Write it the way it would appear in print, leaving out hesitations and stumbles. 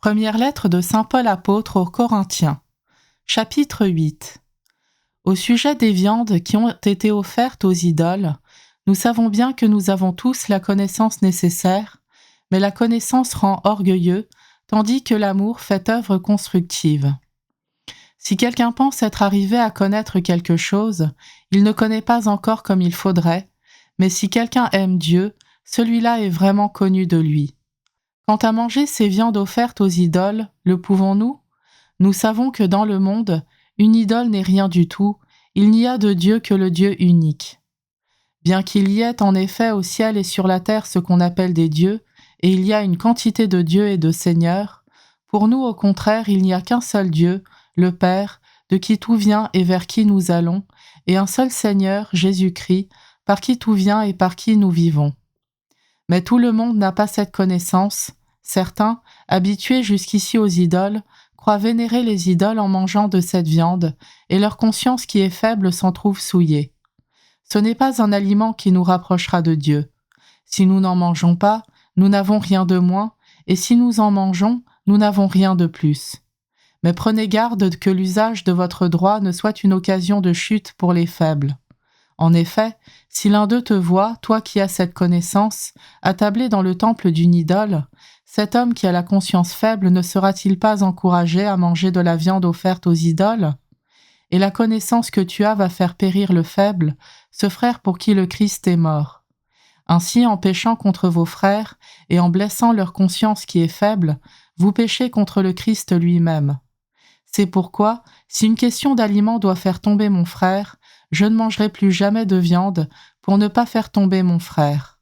Première lettre de saint Paul apôtre aux Corinthiens, chapitre 8. Au sujet des viandes qui ont été offertes aux idoles, nous savons bien que nous avons tous la connaissance nécessaire, mais la connaissance rend orgueilleux, tandis que l'amour fait œuvre constructive. Si quelqu'un pense être arrivé à connaître quelque chose, il ne connaît pas encore comme il faudrait, mais si quelqu'un aime Dieu, celui-là est vraiment connu de lui. Quant à manger ces viandes offertes aux idoles, le pouvons-nous ? Nous savons que dans le monde, une idole n'est rien du tout, il n'y a de Dieu que le Dieu unique. Bien qu'il y ait en effet au ciel et sur la terre ce qu'on appelle des dieux, et il y a une quantité de dieux et de seigneurs, pour nous au contraire il n'y a qu'un seul Dieu, le Père, de qui tout vient et vers qui nous allons, et un seul Seigneur, Jésus-Christ, par qui tout vient et par qui nous vivons. Mais tout le monde n'a pas cette connaissance. Certains, habitués jusqu'ici aux idoles, croient vénérer les idoles en mangeant de cette viande, et leur conscience qui est faible s'en trouve souillée. Ce n'est pas un aliment qui nous rapprochera de Dieu. Si nous n'en mangeons pas, nous n'avons rien de moins, et si nous en mangeons, nous n'avons rien de plus. Mais prenez garde que l'usage de votre droit ne soit une occasion de chute pour les faibles. En effet, si l'un d'eux te voit, toi qui as cette connaissance, attablé dans le temple d'une idole, cet homme qui a la conscience faible ne sera-t-il pas encouragé à manger de la viande offerte aux idoles ? Et la connaissance que tu as va faire périr le faible, ce frère pour qui le Christ est mort. Ainsi, en péchant contre vos frères et en blessant leur conscience qui est faible, vous péchez contre le Christ lui-même. C'est pourquoi, si une question d'aliment doit faire tomber mon frère, je ne mangerai plus jamais de viande pour ne pas faire tomber mon frère.